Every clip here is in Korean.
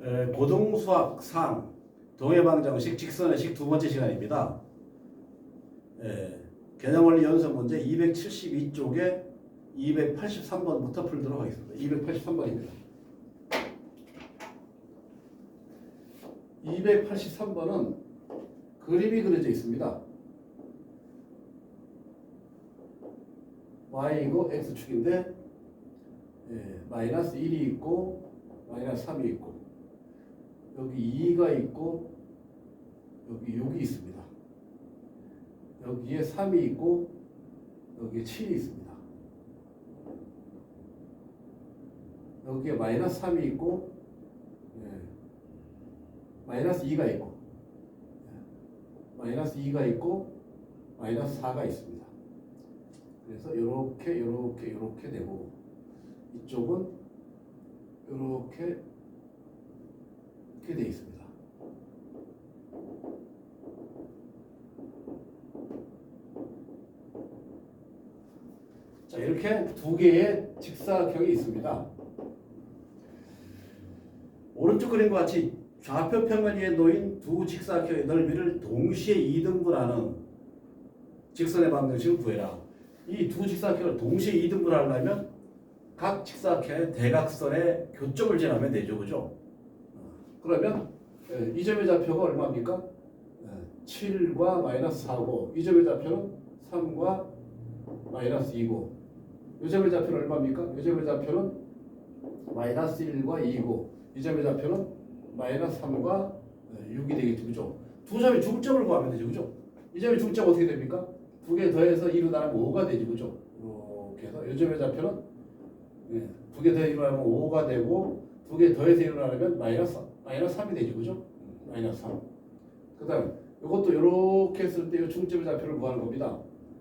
고등수학 3 동해방정식 직선의식 두 번째 시간입니다. 개념원리 연습 문제 272쪽에 283번부터 풀도록 하겠습니다. 283번입니다. 283번은 그림이 그려져 있습니다. y이고 x축인데 마이너스 1이 있고 마이너스 3이 있고 여기 2가 있고 여기 6이 있습니다. 여기에 3이 있고 여기에 7이 있습니다. 여기에 마이너스 3이 있고 마이너스 2가 있고 마이너스 2가 있고 마이너스 4가 있습니다. 그래서 이렇게 되고 이쪽은 이렇게 되어 있습니다. 자, 이렇게 두 개의 직사각형이 있습니다. 오른쪽 그림과 같이 좌표 평면 위에 놓인 두 직사각형의 넓이를 동시에 2등분하는 직선의 방정식을 구해라. 이 두 직사각형을 동시에 2등분을 하려면 각 직사각형의 대각선의 교점을 지나면 되죠, 그죠? 그러면 이 점의 좌표가 얼마입니까? 7과 마이너스 4고 이 점의 좌표는 3과 마이너스 2고 이 점의 좌표는 얼마입니까? 이 점의 좌표는 마이너스 1과 2고 이 점의 좌표는 마이너스 3과 6이 되겠죠, 그죠? 두 점의 중점을 구하면 되죠, 그죠? 이 점의 중점 어떻게 됩니까? 두 개 더해서 2로 나누면 5가 되죠, 그죠? 이렇게 해서 이 점의 좌표는 두 개 더해서 2로 나누면 5가 되고 두 개 더해서 1로 나누면 마이너스 3이 되죠, 그죠? 마이너스 3. 그 다음 이것도 이렇게 했을 때 이 중점의 좌표를 구하는 겁니다.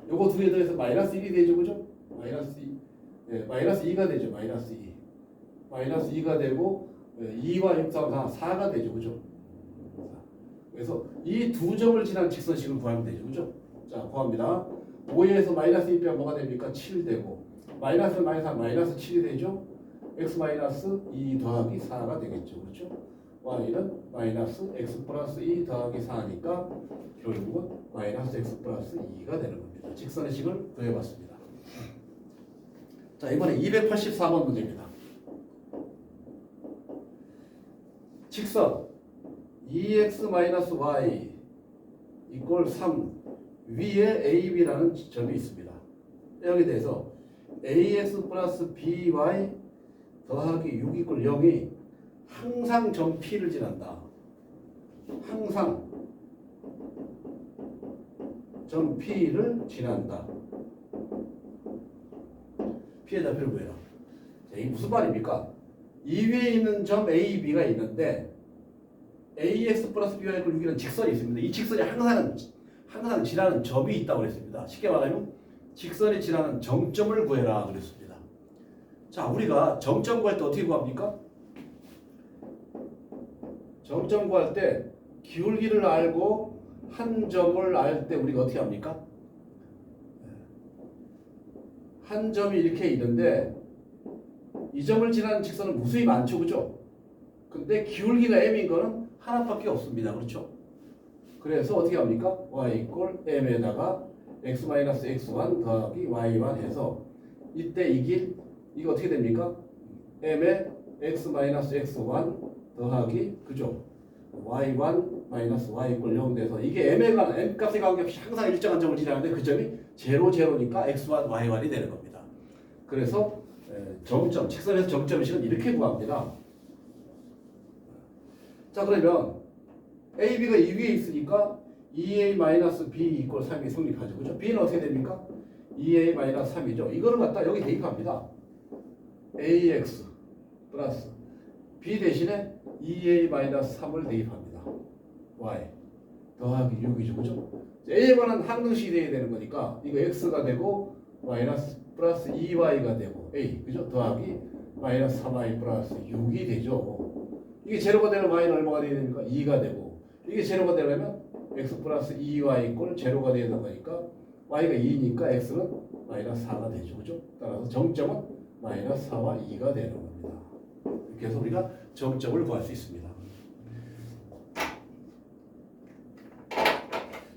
요거 두 개 더해서 마이너스 1이 되죠, 그죠? 마이너스 2. 마이너스 2가 되죠, 마이너스 2. 마이너스 2가 되고 2와 6, 3, 4, 4가 되죠, 그죠? 그래서 이 두 점을 지난 직선식을 구하면 되죠, 그죠? 자, 구합니다. 5에서 마이너스 2 빼면 뭐가 됩니까? 7 되고 마이너스 마이너스 7이 되죠? x 마이너스 2 더하기 4가 되겠죠, 그렇죠? y는 마이너스 x 플러스 2 더하기 4니까 결국은 마이너스 x 플러스 2가 되는 겁니다. 직선의 식을 구해봤습니다. 자, 이번에 284번 문제입니다. 직선 2x-y 이꼴 3 위에 AB라는 점이 있습니다. 여기에 대해서 AX 플러스 BY 더하기 6 이꼴 0이 항상 점 P를 지난다. 항상 점 P를 지난다. P의 좌표를 구해라. 자, 이게 무슨 말입니까? 이 위에 있는 점 A, B가 있는데 AX 플러스 BY 이꼴 6이라는 직선이 있습니다. 이 직선이 항상 지나는 점이 있다고 그랬습니다. 쉽게 말하면 직선이 지나는 정점을 구해라 그랬습니다. 자, 우리가 정점 구할 때 어떻게 구합니까? 정점 구할 때 기울기를 알고 한 점을 알 때 우리가 어떻게 합니까? 한 점이 이렇게 있는데 이 점을 지나는 직선은 무수히 많죠, 그죠? 근데 기울기가 m인 거는 하나밖에 없습니다, 그렇죠? 그래서 어떻게 합니까? y 이꼴 m에다가 x-x1 더하기 y1 해서 이때 이 길 이거 어떻게 됩니까? m에 x-x1 더하기 그죠? y1 마이너스 y 이꼴 0 돼서 이게 m에 관한 m 값에 관계없이 항상 일정한 점을 지나는데 그 점이 0, 0니까 x1, y1이 되는 겁니다. 그래서 정점, 직선에서 정점의 식은 이렇게 구합니다. 자, 그러면 AB가 이 위에 있으니까 2A-B 이꼴 3이 성립하죠, 그죠? B는 어떻게 됩니까? 2A-3이죠. 이거를 갖다 여기 대입합니다. AX 플러스 B 대신에 2A-3을 대입합니다. Y 더하기 6이죠, 그죠? A에 관한 항등식이 돼야 되는 거니까 이거 X가 되고 마이너스 플러스 2Y가 되고 A, 그죠? 더하기 마이너스 3Y 플러스 6이 되죠. 이게 제로가 되면 Y는 얼마가 돼야 됩니까? 2가 되고 이게 제로가 되려면 x 플러스 2y 이꼴 제로가 되는 거니까 y가 2니까 x는 마이너스 4가 되죠, 그죠? 따라서 정점은 마이너스 4와 2가 되는 겁니다. 이렇게 해서 우리가 정점을 구할 수 있습니다.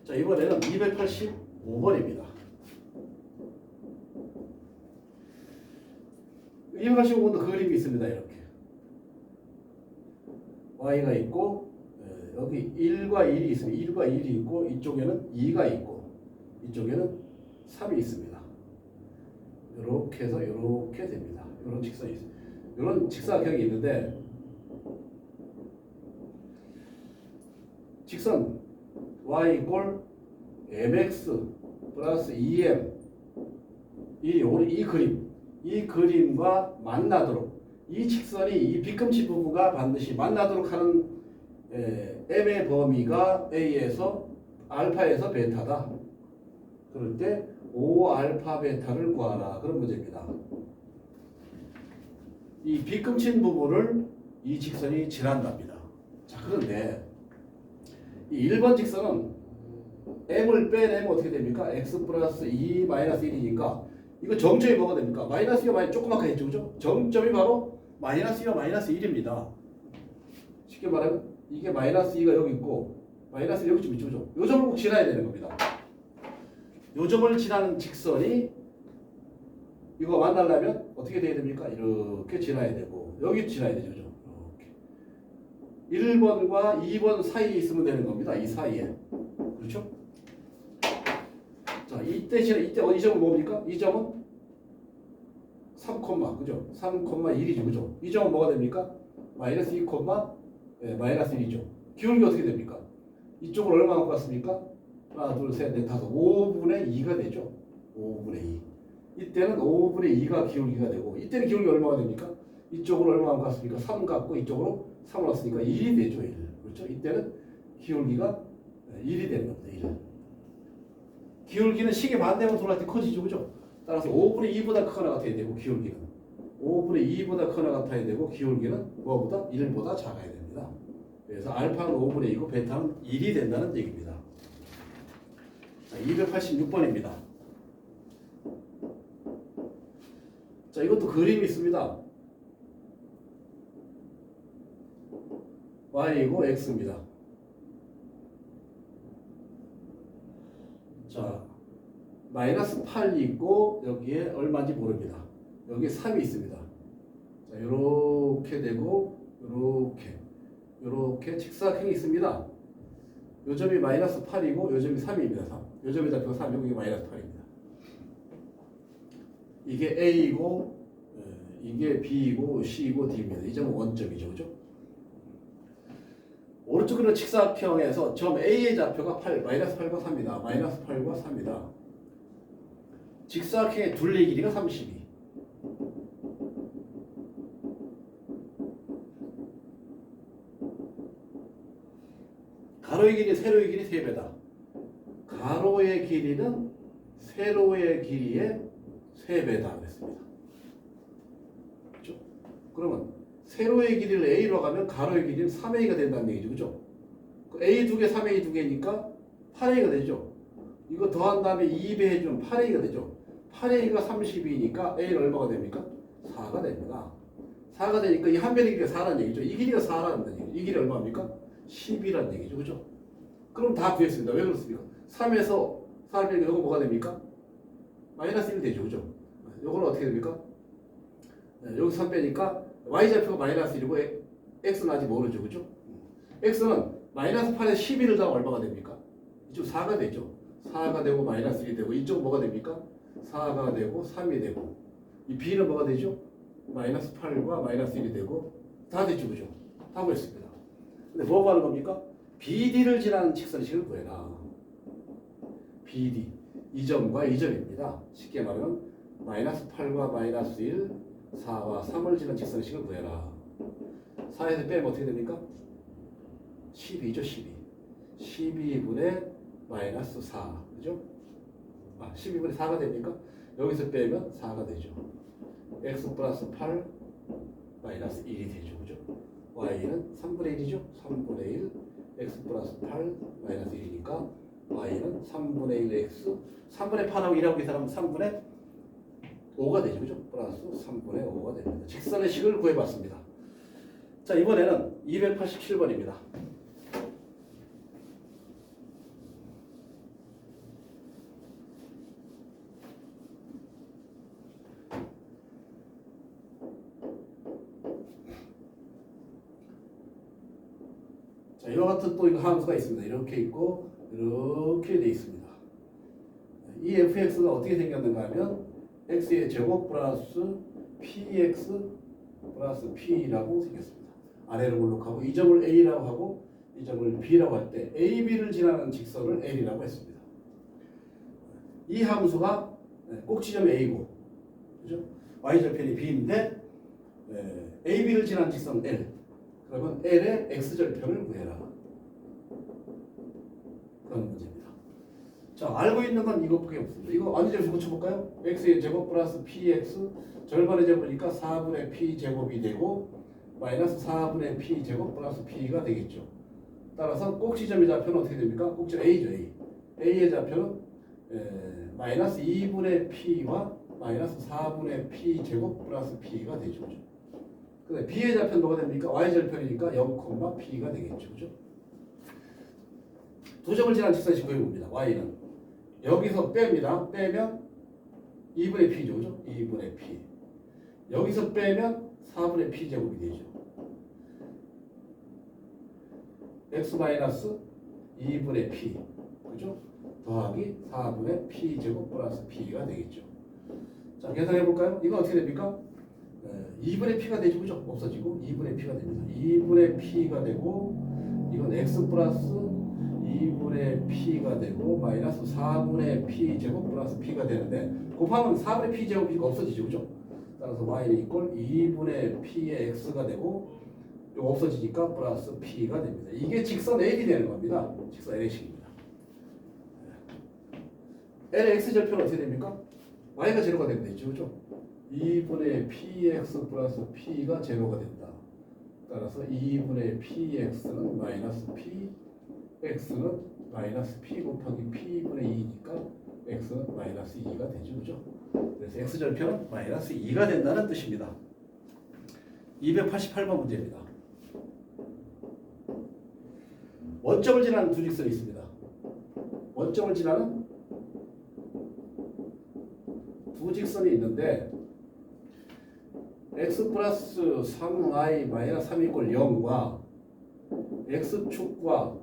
자, 이번에는 285번입니다. 285번도 그림이 있습니다. 이렇게 y가 있고 여기 1과 1이 있습니다. 1과 1이 있고 이쪽에는 2가 있고 이쪽에는 3이 있습니다. 이렇게 해서 이렇게 됩니다. 이런 직선이 있습니다. 이런 직사각형이 있는데 직선 y 이꼴 mx 플러스 2m 이 그림과 만나도록 이 직선이 이 뒤꿈치 부부가 반드시 만나도록 하는 m의 범위가 a에서 알파에서 베타다. 그럴 때 5알파 베타를 구하라. 그런 문제입니다. 이 뒤꿈치 부분을 이 직선이 지난답니다. 자, 그런데 이 1번 직선은 m을 빼내면 어떻게 됩니까? x 플러스 2 마이너스 1이니까 이거 정점이 뭐가 됩니까? 마이너스 2가 많이 조그맣게 했죠, 그죠? 정점이 바로 마이너스 2와 마이너스 1입니다. 쉽게 말하면 이게 마이너스 2가 여기 있고 마이너스 여기쯤 있죠, 그죠? 요 점을 꼭 지나야 되는 겁니다. 요 점을 지나는 직선이 이거 만나려면 어떻게 돼야 됩니까? 이렇게 지나야 되고 여기 지나야 되죠, 그죠? 이렇게 1번과 2번 사이에 있으면 되는 겁니다. 이 사이에. 그렇죠? 자, 이때 이 점은 뭡니까? 이 점은 3, 그죠? 3,1이죠, 그죠? 이 점은 뭐가 됩니까? 마이너스 2, 마이너스 1이죠. 기울기 어떻게 됩니까? 이쪽을 얼마나 갔습니까? 하나, 둘, 셋, 넷, 다섯. 5분의 2가 되죠. 5분의 2. 이때는 5분의 2가 기울기가 되고, 이때는 기울기 얼마가 됩니까? 이쪽으로 얼마나 갔습니까? 3 갔고, 이쪽으로 3을 왔으니까 1이 되죠, 1. 그렇죠? 이때는 기울기가 1이 되는 겁니다, 1. 기울기는 시계 반대로 돌아갈 때 커지죠, 그죠? 따라서 5분의 2보다 크거나 같아야 되고, 기울기는 5분의 2보다 크거나 같아야 되고, 기울기는 뭐보다 1보다 작아야 됩니다. 그래서 알파는 5분의 2고 베타는 1이 된다는 얘기입니다. 자, 286번입니다. 자, 이것도 그림이 있습니다. y이고 x입니다. 자, 마이너스 8이 있고 여기에 얼마인지 모릅니다. 여기에 3이 있습니다. 자, 이렇게 되고 이렇게 직사각형이 있습니다. 요 점이 마이너스 8이고 요 점이 3입니다. 3. 요 점의 좌표가 3, 여기 마이너스 8입니다. 이게 A이고 이게 B이고 C이고 D입니다. 이 점은 원점이죠, 그죠? 오른쪽으로 직사각형에서 점 A의 좌표가 8, 마이너스 8과 3이다. 마이너스 8과 3이다. 직사각형의 둘레 길이가 32. 가로의 길이 세로의 길이 3배다. 가로의 길이는 세로의 길이의 3배다 그랬습니다. 그렇죠? 그러면 세로의 길이를 A로 가면 가로의 길이는 3A가 된다는 얘기죠. 그죠? A 2개, 3A 2개니까 8A가 되죠. 이거 더한 다음에 2배 해주면 8A가 되죠. 8A가 32니까 A는 얼마가 됩니까? 4가 됩니다. 4가 되니까 이 한 변의 길이가 4라는 얘기죠. 이 길이가 4라는 얘기죠. 이 길이 얼마입니까? 10이라는 얘기죠. 그죠? 그럼 다 구했습니다. 왜 그렇습니까? 3에서 4를 빼니까 이거 뭐가 됩니까? 마이너스 1이 되죠. 그죠? 이거는 어떻게 됩니까? 여기 3 빼니까 y좌표가 마이너스 1이고 x는 아직 모르죠. 그죠? x는 마이너스 8에 11을 더하면 얼마가 됩니까? 이쪽 4가 되죠. 4가 되고 마이너스 1이 되고 이쪽 뭐가 됩니까? 4가 되고 3이 되고 이 b는 뭐가 되죠? 마이너스 8과 마이너스 1이 되고 다 되죠. 그죠? 다 구했습니다. 근데 뭐가 하는 겁니까? BD를 지나는 직선식을 구해라. BD 이 점과 이 점입니다. 쉽게 말하면 마이너스 8과 마이너스 1 4와 3을 지나는 직선식을 구해라. 4에서 빼면 어떻게 됩니까? 12죠. 12분의 마이너스 4 그죠? 12분의 4가 됩니까? 여기서 빼면 4가 되죠. x 플러스 8 마이너스 1이 되죠. 그죠? y는 3분의 1이죠. 3분의 1 x 플러스 8 마이너스 1이니까 y는 3분의 1 x 3분의 8하고 1하고 계산하면 3분의 5가 되죠. 그죠? 플러스 3분의 5가 됩니다. 직선의 식을 구해봤습니다. 자, 이번에는 287번입니다. 자, 이와 같은 또 이거 함수가 있습니다. 이렇게 있고 이렇게 돼 있습니다. 이 fx가 어떻게 생겼는가 하면 x의 제곱 플러스 px 플러스 p라고 생겼습니다. 아래로 볼록하고 이 점을 a라고 하고 이 점을 b라고 할 때 a, b를 지나는 직선을 l이라고 했습니다. 이 함수가 꼭지점이 a고, 그죠? y절편이 b인데 a, b를 지나는 직선 l. 그러면 l의 x절편을 구해라. 그런 문제입니다. 자, 알고 있는 건 이것밖에 없습니다. 이거 어느 점에서 고쳐볼까요? x의 제곱 플러스 px 절반의 제곱이니까 4분의 p 제곱이 되고 마이너스 4분의 p 제곱 플러스 p가 되겠죠. 따라서 꼭지점의 좌표는 어떻게 됩니까? 꼭지점 a죠. a. a의 좌표는 마이너스 2분의 p와 마이너스 4분의 p 제곱 플러스 p가 되죠. 그죠? 근데 b의 좌표는 뭐가 됩니까? y절편이니까 0, p가 되겠죠. 그죠? 두 점을 지난 직선식 구해봅니다. y는 여기서 뺍니다. 빼면 2분의 p죠. 그죠? 2분의 p. 여기서 빼면 4분의 p 제곱이 되죠. x 마이너스 2분의 p. 그죠? 더하기 4분의 p 제곱 플러스 p가 되겠죠. 자, 계산해 볼까요? 이건 어떻게 됩니까? 2분의 p가 되죠. 그죠? 없어지고 2분의 p가 됩니다. 2분의 p가 되고 이건 x 플러스 2분의 p가 되고 마이너스 4분의 p 제곱 플러스 p가 되는데 곱하면 4분의 p 제곱이 없어지죠. 그죠? 따라서 y는 이꼴 2분의 p의 x가 되고 이거 없어지니까 플러스 p가 됩니다. 이게 직선 L이 되는 겁니다. 직선 L식입니다. L의 x절표는 어떻게 됩니까? y가 제로가 되면 되죠. 그죠? 2분의 px 플러스 p가 제로가 된다. 따라서 2분의 px는 마이너스 p, x는 마이너스 p 곱하기 p분의 2니까 x는 마이너스 2가 되죠. 그죠? 그래서 x절표는 마이너스 2가 된다는 뜻입니다. 288번 문제입니다. 원점을 지나는 두 직선이 있습니다. 원점을 지나는 두 직선이 있는데 x 플러스 3y 마이너스 3 이꼴 0과 x축과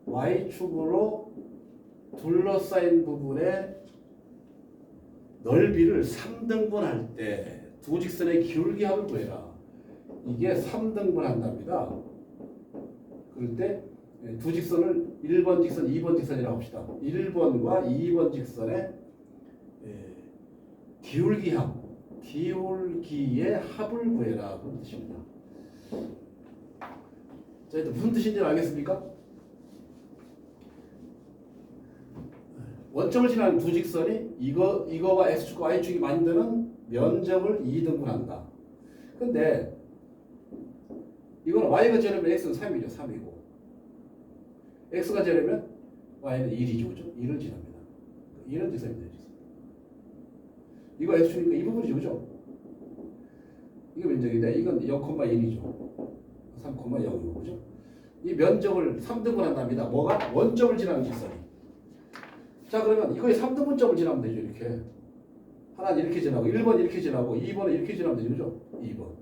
y축으로 둘러싸인 부분의 넓이를 3등분 할 때 두 직선의 기울기합을 구해라. 이게 3등분 한답니다. 그럴 때 두 직선을 1번 직선, 2번 직선이라고 합시다. 1번과 2번 직선의 기울기합, 기울기의 합을 구해라. 그런 뜻입니다. 자, 일단 무슨 뜻인지 알겠습니까? 원점을 지나는 두 직선이 이거와 x축과 y축이 만드는 면적을 2등분한다. 근데 이거는 y가 제로면 x는 3이죠. 3이고 x가 제로면 y는 1이죠. 그죠? 1을 지납니다. 1은 직선입니다. 이거 x축이니까 이 부분이죠. 그죠? 이거 면적인데 이건 0,1이죠. 3,0이고 그죠? 이 면적을 3등분 한답니다. 뭐가? 원점을 지나는 직선이. 자, 그러면 이거에 3등분점을 지나면 되죠. 이렇게. 하나는 이렇게 지나고 1번 이렇게 지나고 2번은 이렇게 지나면 되죠. 그죠? 2번.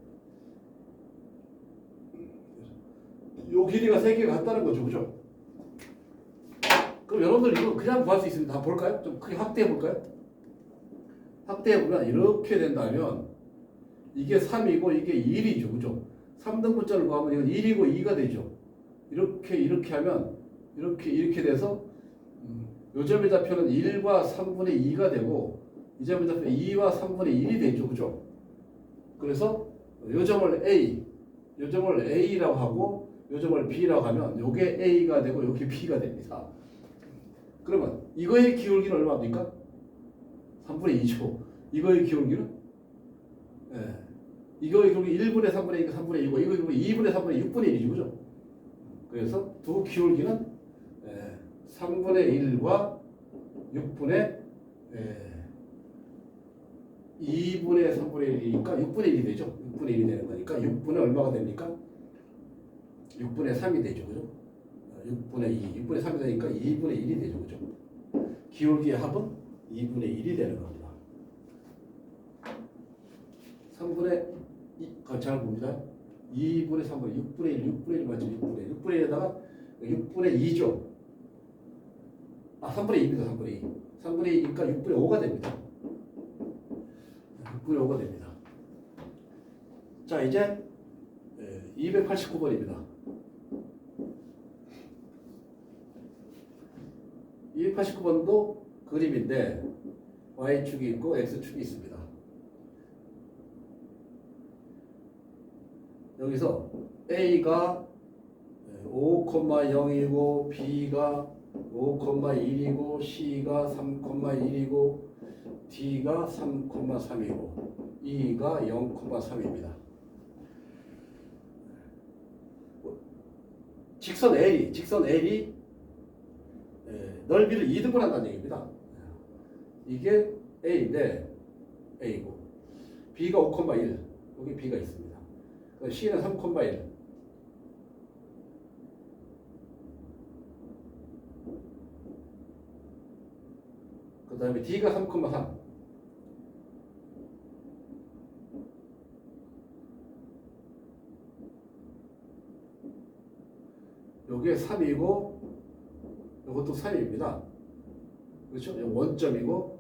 요 길이가 3개가 같다는 거죠. 그죠? 그럼 여러분들 이거 그냥 구할 수 있습니다. 한번 볼까요? 좀 크게 확대해 볼까요? 확대해 보면 이렇게 된다면 이게 3이고 이게 1이죠. 그죠? 3등분점을 구하면 이건 1이고 2가 되죠. 이렇게 하면 이렇게 돼서 요 점의 좌표는 1과 3분의 2가 되고 이 점의 좌표 2와 3분의 1이 되죠. 그죠? 그래서 요 점을 A, 요 점을 A라고 하고 요 점을 B라고 하면 요게 A가 되고 요게 B가 됩니다. 그러면 이거의 기울기는 얼마입니까? 3분의 2죠. 이거의 기울기는? 이거의 기울기 1분의 3분의 2가 3분의 2고 이거의 기울기 2분의 3분의 6분의 1이죠. 그죠? 그래서 두 기울기는 3분의 1과 6분의 2분의 3분의 1이니까 6분의 1이 되죠. 6분의 1이 되는 거니까 6분의 얼마가 됩니까? 6분의 3이 되죠. 그죠? 6분의 2, 6분의 3이 되니까 2분의 1이 되죠. 그죠? 기울기의 합은 2분의 1이 되는 겁니다. 3분의 2, 잘 봅니다. 2분의 3분의 6분의 1, 6분의 1 맞죠? 6분의 1에다가 6분의 2죠. 3분의 2입니다. 3분의 2. 3분의 2니까 6분의 5가 됩니다. 6분의 5가 됩니다. 자, 이제 289번입니다. 289번도 그림인데 Y축이 있고 X축이 있습니다. 여기서 A가 5,0이고 B가 5,1이고 C가 3,1이고 D가 3,3이고 E가 0,3입니다. 직선 L이 넓이를 2등분 한다는 얘기입니다. 이게 A인데 A고 B가 5,1 여기 B가 있습니다. C는 3,1 그 다음에 D가 3,3 요게 3이고 요것도 3입니다. 그렇죠? 원점이고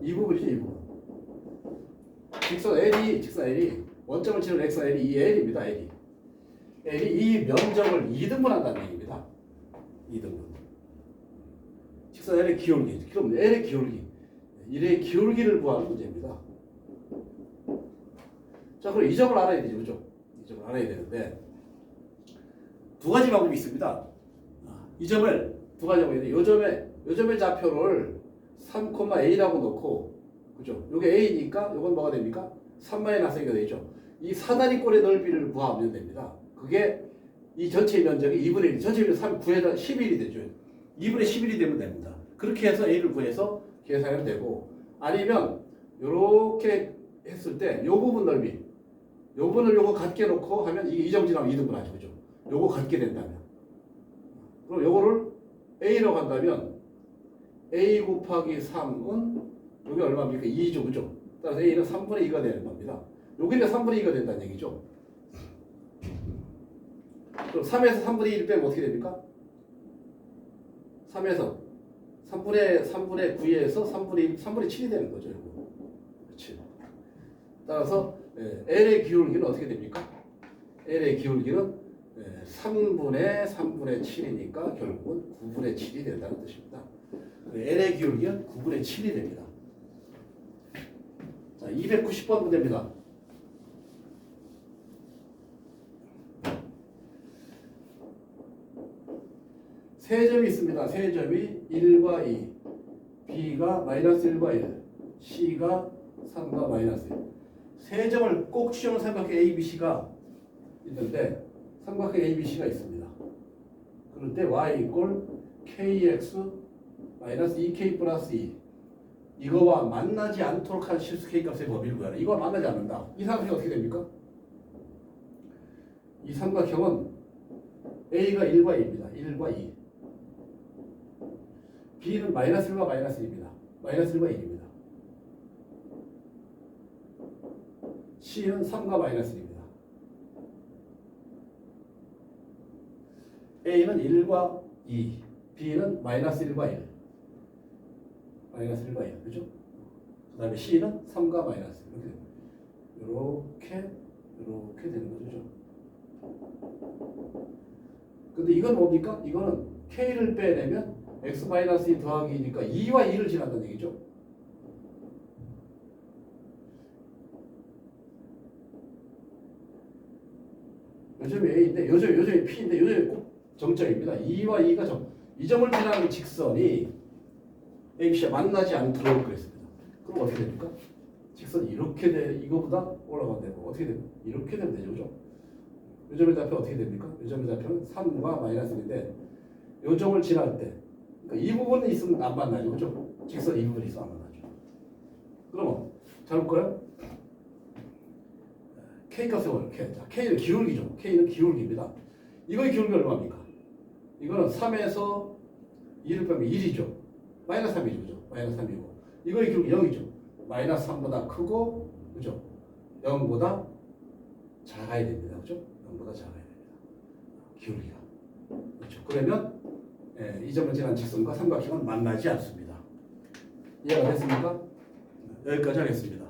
이 부분이죠. 이 부분. 직선 L이 원점을 치는 X가 L이 이 L입니다. L이 이 면적을 2등분 한다는 얘기입니다. 2등분. 직선 L의 기울기. 그럼 L의 기울기. 1의 기울기를 구하는 문제입니다. 자, 그럼 이 점을 알아야 되죠. 그죠? 이 점을 알아야 되는데 두 가지 방법이 있습니다. 이 점을 두 가지 방법이 있는데 요 점의 좌표를 3,a라고 놓고 그죠? 요게 a니까 요건 뭐가 됩니까? 3-a가 되죠. 이 사다리꼴의 넓이를 구하면 됩니다. 그게 이 전체 면적이 2분의 1, 전체 면적 3, 9에다 11이 되죠. 2분의 11이 되면 됩니다. 그렇게 해서 a를 구해서 계산하면 되고 아니면 요렇게 했을 때 요 부분 넓이 요 부분을 요거 같게 놓고 하면 이게 2점 지나면 2등분 하죠. 그죠? 요거 같게 된다면 그럼 요거를 a라고 한다면 a 곱하기 3은 여기 얼마입니까? 2죠. 그죠? 따라서 a는 3분의 2가 되는 겁니다. 여기가 3분의 2가 된다는 얘기죠. 그럼 3에서 3분의 1을 빼면 어떻게 됩니까? 3에서 3분의 9에서 3분의 7이 되는 거죠. 이거. 그렇지. 따라서 L의 기울기는 어떻게 됩니까? L의 기울기는 3분의 7이니까 결국은 9분의 7이 된다는 뜻입니다. L의 기울기는 9분의 7이 됩니다. 자, 290번 문제입니다. 세 점이 있습니다. 세 점이 1과 2, B가 -1과 1, C가 3과 -1. 세 점을 꼭 시험을 삼각형 ABC가 있는데 삼각형 ABC가 있습니다. 그럴 때 y 이꼴 kx 마이너스 2k 플러스 2 이거와 만나지 않도록 한 실수 k값의 범위를 구하라. 이거와 만나지 않는다. 이 삼각형이 어떻게 됩니까? 이 삼각형은 a가 1과 2입니다. 1과 2 b는 -1과 -1입니다. -1과 1입니다. c는 3과 -1입니다. A는 1과 2, B는 -1과 1. -1과 1. 그죠? 그 다음에 C는 3과 -. 이렇게 되는 거죠. 근데 이건 뭡니까? 이거는 K를 빼내면 X-2 더하기니까 2와 2를 지난다는 얘기죠. 요점이 A인데, 요점이 P인데, 요점이 꼭 정점입니다. 2와 2가 이 점을 지나는 직선이 ABC와 만나지 않도록 그랬습니다. 그럼 어떻게 됩니까? 직선이 이렇게 이거보다 올라간다고 어떻게 됩니까? 이렇게 되면 되죠. 그죠? 요점의 좌표 어떻게 됩니까? 요점의 좌표는 3과 -1인데 요점을 지날 때 그러니까 이 부분이 있으면 안 만나죠. 그죠? 직선 이 부분이 있으면 안 만나죠. 그러면 잘 볼까요? K 값을 원해요. 자, K는 기울기죠. K는 기울기입니다. 이거의 기울기 얼마입니까? 이거는 3에서 2를 빼면 1이죠. 마이너스 3이죠. 그죠? 마이너스 3이고. 이거의 기울기 0이죠. 마이너스 3보다 크고, 그죠? 0보다 작아야 됩니다. 그죠? 0보다 작아야 됩니다. 기울기가. 그렇죠. 그러면 이 점을 지난 직선과 삼각형은 만나지 않습니다. 이해가 됐습니까? 여기까지 하겠습니다.